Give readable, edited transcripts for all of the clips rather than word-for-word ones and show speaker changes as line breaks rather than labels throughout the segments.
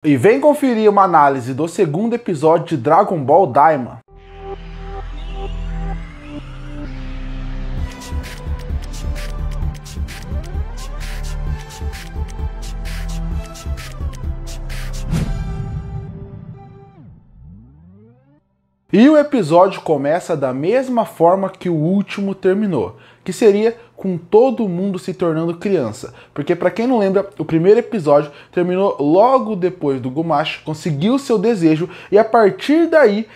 E vem conferir uma análise do segundo episódio de Dragon Ball Daima. E o episódio começa da mesma forma que o último terminou, que seria com todo mundo se tornando criança. Porque para quem não lembra, o primeiro episódio terminou logo depois do Gumashi conseguiu seu desejo e a partir daí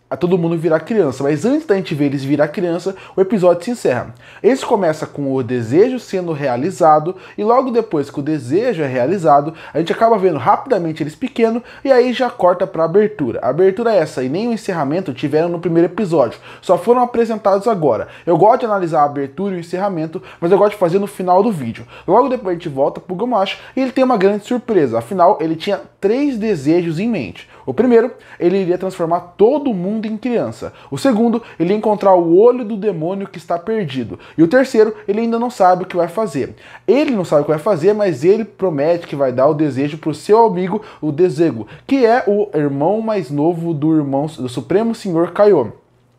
a todo mundo virar criança. Mas antes da gente ver eles virar criança, o episódio se encerra. Esse começa com o desejo sendo realizado e logo depois que o desejo é realizado, a gente acaba vendo rapidamente eles pequenos e aí já corta para a abertura. A abertura é essa e nem o encerramento tiveram no primeiro episódio, só foram apresentados agora. Eu gosto de analisar a abertura e o encerramento, mas eu gosto de fazer no final do vídeo. Logo depois a gente volta pro Gumashi e ele tem uma grande surpresa, afinal ele tinha 3 desejos em mente. O primeiro, ele iria transformar todo mundo em criança. O segundo, ele ia encontrar o olho do demônio que está perdido. E o terceiro, ele ainda não sabe o que vai fazer. Ele não sabe o que vai fazer, mas ele promete que vai dar o desejo para o seu amigo, o Dezego, que é o irmão mais novo do Supremo Senhor Kaiô.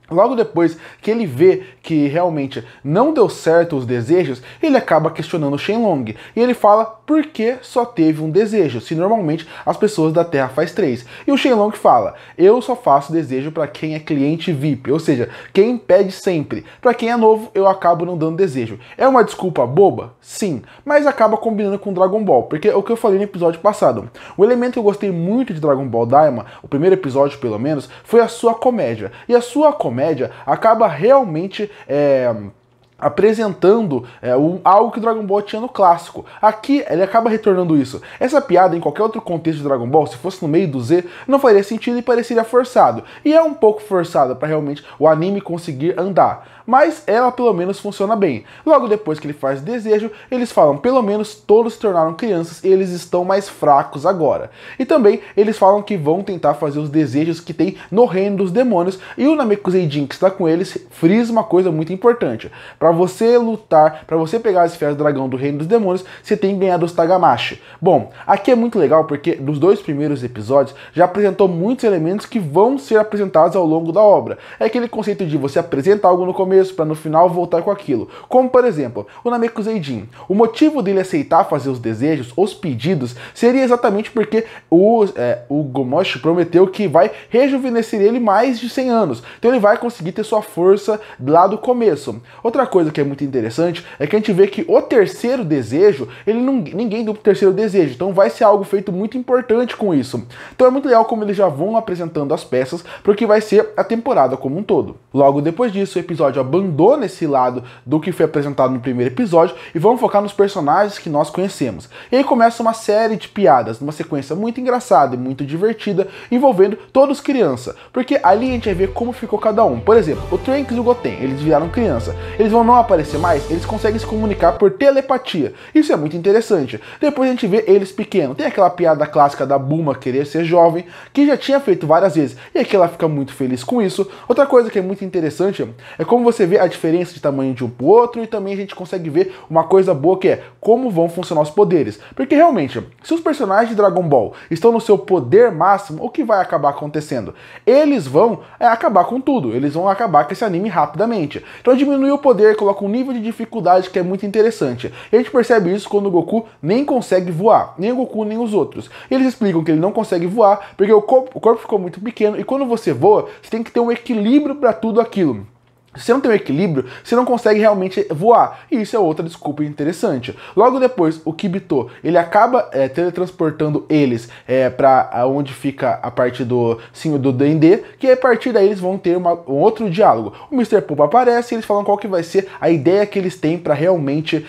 Logo depois que ele vê que realmente não deu certo os desejos, ele acaba questionando o Shenlong. E ele fala por que só teve um desejo, se normalmente as pessoas da Terra faz 3. E o Shenlong fala, eu só faço desejo para quem é cliente VIP, ou seja, quem pede sempre. Para quem é novo, eu acabo não dando desejo. É uma desculpa boba? Sim, mas acaba combinando com Dragon Ball, porque é o que eu falei no episódio passado. O elemento que eu gostei muito de Dragon Ball Daima, o primeiro episódio pelo menos, foi a sua comédia. E a sua comédia acaba realmente apresentando algo que o Dragon Ball tinha no clássico. Aqui ele acaba retornando isso. Essa piada em qualquer outro contexto de Dragon Ball, se fosse no meio do Z, não faria sentido e pareceria forçado. E é um pouco forçado para realmente o anime conseguir andar. Mas ela pelo menos funciona bem. Logo depois que ele faz desejo, eles falam, pelo menos todos se tornaram crianças e eles estão mais fracos agora. E também eles falam que vão tentar fazer os desejos que tem no reino dos demônios e o Namekuseidin que está com eles frisa uma coisa muito importante. Para você lutar, para você pegar as esferas do dragão do reino dos demônios, você tem que ganhar dos Tagamashi. Bom, aqui é muito legal porque nos 2 primeiros episódios já apresentou muitos elementos que vão ser apresentados ao longo da obra. É aquele conceito de você apresentar algo no começo para no final voltar com aquilo. Como por exemplo, o Namekuseidin. O motivo dele aceitar fazer os desejos, os pedidos, seria exatamente porque o Gumashi prometeu que vai rejuvenescer ele mais de 100 anos. Então ele vai conseguir ter sua força lá do começo. Outra coisa que é muito interessante é que a gente vê que o terceiro desejo, ninguém deu o terceiro desejo, então vai ser algo feito muito importante com isso. Então é muito legal como eles já vão apresentando as peças para o que vai ser a temporada como um todo. Logo depois disso, o episódio abandona esse lado do que foi apresentado no primeiro episódio e vamos focar nos personagens que nós conhecemos. E aí começa uma série de piadas, uma sequência muito engraçada e muito divertida, envolvendo todos criança, porque ali a gente vai ver como ficou cada um. Por exemplo, o Trunks e o Goten, eles viraram criança. Eles vão não aparecer mais, eles conseguem se comunicar por telepatia. Isso é muito interessante. Depois a gente vê eles pequenos. Tem aquela piada clássica da Bulma querer ser jovem, que já tinha feito várias vezes, e aqui ela fica muito feliz com isso. Outra coisa que é muito interessante é como você vê a diferença de tamanho de um pro outro, e também a gente consegue ver uma coisa boa que é como vão funcionar os poderes. Porque realmente, se os personagens de Dragon Ball estão no seu poder máximo, o que vai acabar acontecendo? Eles vão acabar com tudo, eles vão acabar com esse anime rapidamente. Então diminui o poder, coloca um nível de dificuldade que é muito interessante. E a gente percebe isso quando o Goku nem consegue voar, nem o Goku nem os outros. Eles explicam que ele não consegue voar porque o corpo ficou muito pequeno e quando você voa, você tem que ter um equilíbrio para tudo aquilo. Se você não tem um equilíbrio, você não consegue realmente voar. E isso é outra desculpa interessante. Logo depois, o Kibito, ele acaba teletransportando eles para onde fica a parte do Dendê, que a partir daí eles vão ter um outro diálogo. O Mr. Poop aparece e eles falam qual que vai ser a ideia que eles têm para realmente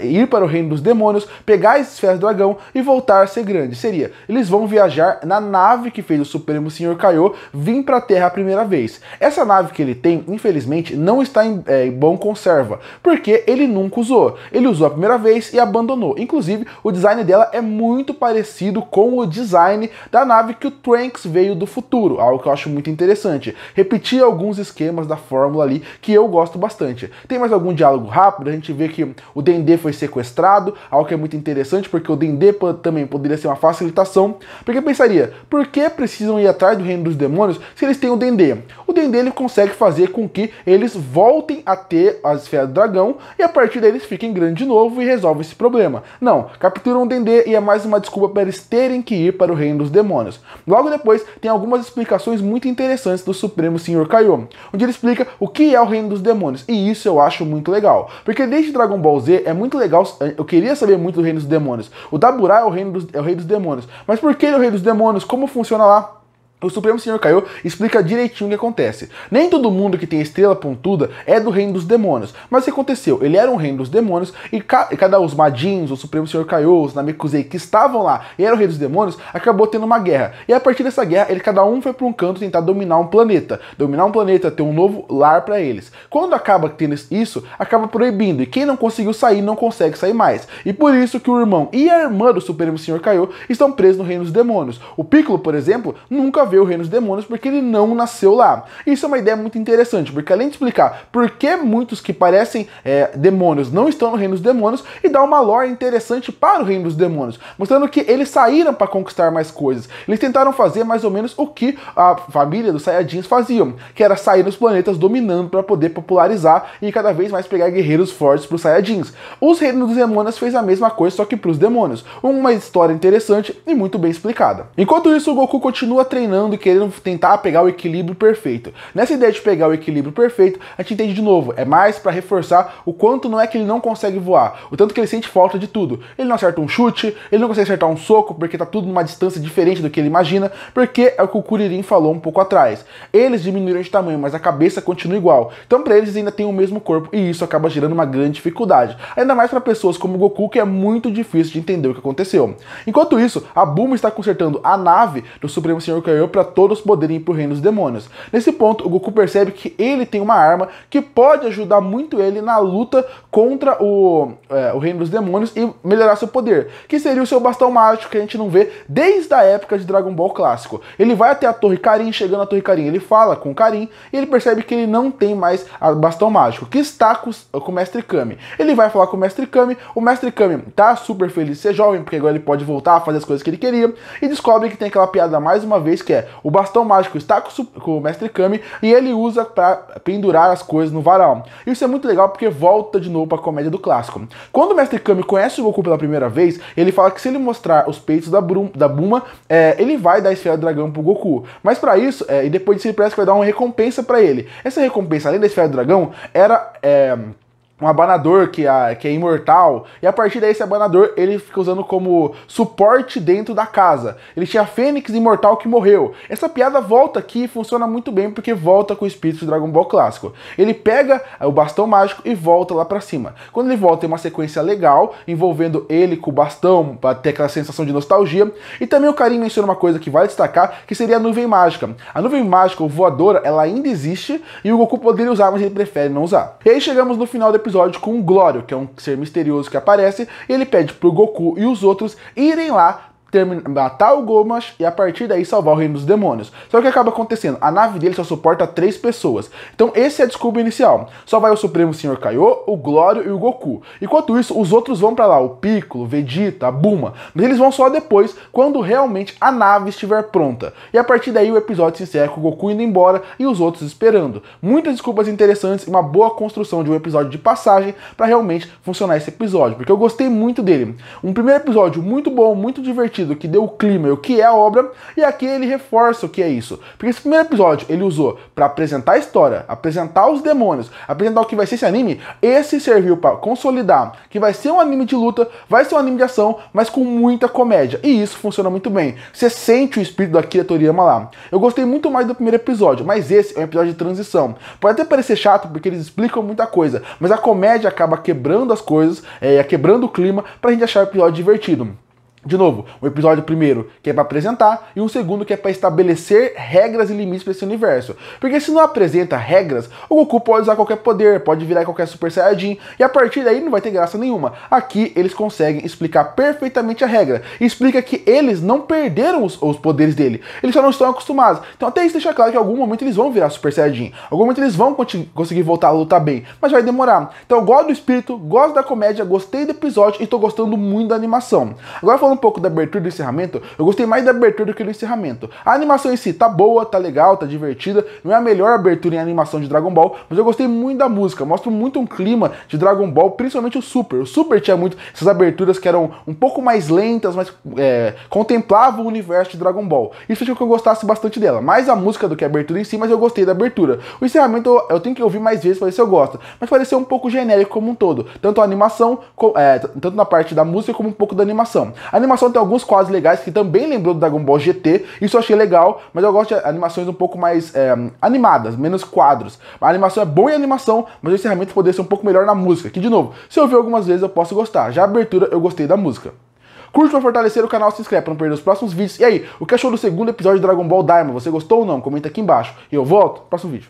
ir para o reino dos demônios, pegar as esferas do dragão e voltar a ser grande. Seria, eles vão viajar na nave que fez o Supremo Senhor Kaiô vir para a Terra a primeira vez. Essa nave que ele tem, infelizmente, aparentemente não está em bom conserva, porque ele nunca usou. Ele usou a primeira vez e abandonou. Inclusive, o design dela é muito parecido com o design da nave que o Trunks veio do futuro, algo que eu acho muito interessante. Repetir alguns esquemas da fórmula ali que eu gosto bastante. Tem mais algum diálogo rápido, a gente vê que o Dendê foi sequestrado, algo que é muito interessante, porque o Dendê também poderia ser uma facilitação, porque eu pensaria, por que precisam ir atrás do Reino dos Demônios se eles têm o Dendê? O Dendê ele consegue fazer com que eles voltem a ter a esfera do dragão e a partir daí eles fiquem grandes de novo e resolvem esse problema. Não, capturam o Dendê e é mais uma desculpa para eles terem que ir para o Reino dos Demônios. Logo depois tem algumas explicações muito interessantes do Supremo Senhor Kaiô, onde ele explica o que é o Reino dos Demônios, e isso eu acho muito legal, porque desde Dragon Ball Z é muito legal, eu queria saber muito do Reino dos Demônios. O Daburá é o Rei dos Demônios, mas por que ele é o Rei dos Demônios? Como funciona lá? O Supremo Senhor Kaiô explica direitinho o que acontece. Nem todo mundo que tem estrela pontuda é do Reino dos Demônios. Mas o que aconteceu? Ele era um Reino dos Demônios e cada os Majins, o Supremo Senhor Kaiô, os Namekusei que estavam lá e era o Rei dos Demônios, acabou tendo uma guerra. E a partir dessa guerra, cada um foi para um canto tentar dominar um planeta. Dominar um planeta, ter um novo lar para eles. Quando acaba tendo isso, acaba proibindo. E quem não conseguiu sair, não consegue sair mais. E por isso que o irmão e a irmã do Supremo Senhor Kaiô estão presos no Reino dos Demônios. O Piccolo, por exemplo, nunca veio o Reino dos Demônios porque ele não nasceu lá. Isso é uma ideia muito interessante, porque além de explicar por que muitos que parecem demônios não estão no Reino dos Demônios, e dá uma lore interessante para o Reino dos Demônios, mostrando que eles saíram para conquistar mais coisas. Eles tentaram fazer mais ou menos o que a família dos Saiyajins faziam, que era sair nos planetas dominando para poder popularizar e cada vez mais pegar guerreiros fortes para os Saiyajins. Os Reinos dos Demônios fez a mesma coisa, só que para os demônios. Uma história interessante e muito bem explicada. Enquanto isso, o Goku continua treinando e querendo tentar pegar o equilíbrio perfeito. Nessa ideia de pegar o equilíbrio perfeito, a gente entende de novo, é mais para reforçar o quanto não é que ele não consegue voar, o tanto que ele sente falta de tudo. Ele não acerta um chute, ele não consegue acertar um soco, porque tá tudo numa distância diferente do que ele imagina, porque é o que o Kuririn falou um pouco atrás. Eles diminuíram de tamanho, mas a cabeça continua igual. Então para eles ainda tem o mesmo corpo, e isso acaba gerando uma grande dificuldade. Ainda mais para pessoas como o Goku, que é muito difícil de entender o que aconteceu. Enquanto isso, a Bulma está consertando a nave do Supremo Senhor Kaiô para todos poderem ir pro Reino dos Demônios. Nesse ponto, o Goku percebe que ele tem uma arma que pode ajudar muito ele na luta contra o Reino dos Demônios e melhorar seu poder, que seria o seu bastão mágico, que a gente não vê desde a época de Dragon Ball clássico. Ele vai até a Torre Karin, chegando na Torre Karin, ele fala com o Karin e ele percebe que ele não tem mais o bastão mágico, que está com o Mestre Kami. Ele vai falar com o Mestre Kami tá super feliz de ser jovem, porque agora ele pode voltar a fazer as coisas que ele queria, e descobre que tem aquela piada mais uma vez, que é o bastão mágico está com o Mestre Kami e ele usa para pendurar as coisas no varal. Isso é muito legal porque volta de novo para a comédia do clássico. Quando o Mestre Kami conhece o Goku pela primeira vez, ele fala que se ele mostrar os peitos da Bulma, ele vai dar a esfera do dragão pro Goku. Mas para isso, e depois disso ele parece que vai dar uma recompensa para ele. Essa recompensa, além da esfera do dragão, era um abanador que é imortal, e a partir daí esse abanador ele fica usando como suporte dentro da casa. Ele tinha a Fênix imortal que morreu. Essa piada volta aqui e funciona muito bem porque volta com o espírito de Dragon Ball clássico. Ele pega o bastão mágico e volta lá pra cima. Quando ele volta tem uma sequência legal envolvendo ele com o bastão para ter aquela sensação de nostalgia. E também o Karin menciona uma coisa que vale destacar, que seria a nuvem mágica. A nuvem mágica ou voadora, ela ainda existe e o Goku poderia usar, mas ele prefere não usar. E aí chegamos no final do episódio com o Glório, que é um ser misterioso que aparece, e ele pede pro Goku e os outros irem lá matar o Gomash e a partir daí salvar o Reino dos Demônios. Só que o que acaba acontecendo? A nave dele só suporta 3 pessoas. Então esse é a desculpa inicial. Só vai o Supremo Senhor Kaiô, o Glório e o Goku. Enquanto isso, os outros vão pra lá, o Piccolo, o Vegeta, a Bulma. Mas eles vão só depois, quando realmente a nave estiver pronta. E a partir daí o episódio se encerra com o Goku indo embora e os outros esperando. Muitas desculpas interessantes e uma boa construção de um episódio de passagem pra realmente funcionar esse episódio. Porque eu gostei muito dele. Um primeiro episódio muito bom, muito divertido, que deu o clima e o que é a obra, e aqui ele reforça o que é isso. Porque esse primeiro episódio ele usou para apresentar a história, apresentar os demônios, apresentar o que vai ser esse anime. Esse serviu para consolidar que vai ser um anime de luta, vai ser um anime de ação, mas com muita comédia. E isso funciona muito bem. Você sente o espírito da Akira Toriyama lá. Eu gostei muito mais do primeiro episódio, mas esse é um episódio de transição. Pode até parecer chato porque eles explicam muita coisa, mas a comédia acaba quebrando as coisas, quebrando o clima pra gente achar o episódio divertido. De novo, um episódio primeiro que é para apresentar e um segundo que é para estabelecer regras e limites para esse universo. Porque se não apresenta regras, o Goku pode usar qualquer poder, pode virar qualquer Super Saiyajin e a partir daí não vai ter graça nenhuma. Aqui eles conseguem explicar perfeitamente a regra e explica que eles não perderam os poderes dele, eles só não estão acostumados. Então até isso deixa claro que em algum momento eles vão virar Super Saiyajin, em algum momento eles vão conseguir voltar a lutar bem, mas vai demorar. Então eu gosto do espírito, gosto da comédia, gostei do episódio e tô gostando muito da animação. Agora falando um pouco da abertura e do encerramento, eu gostei mais da abertura do que do encerramento. A animação em si tá boa, tá legal, tá divertida, não é a melhor abertura em animação de Dragon Ball, mas eu gostei muito da música, mostra muito um clima de Dragon Ball, principalmente o Super. O Super tinha muito essas aberturas que eram um pouco mais lentas, mas contemplavam o universo de Dragon Ball. Isso fez com que eu gostasse bastante dela, mais a música do que a abertura em si, mas eu gostei da abertura. O encerramento eu tenho que ouvir mais vezes para ver se eu gosto, mas pareceu um pouco genérico como um todo, tanto a animação, tanto na parte da música como um pouco da animação. A animação tem alguns quadros legais que também lembrou do Dragon Ball GT, isso eu achei legal, mas eu gosto de animações um pouco mais animadas, menos quadros. A animação é boa em animação, mas o encerramento poderia ser um pouco melhor na música, que de novo, se eu ouvir algumas vezes eu posso gostar. Já a abertura eu gostei da música. Curte pra fortalecer o canal, se inscreve pra não perder os próximos vídeos. E aí, o que achou do segundo episódio de Dragon Ball Daima? Você gostou ou não? Comenta aqui embaixo. E eu volto no próximo vídeo.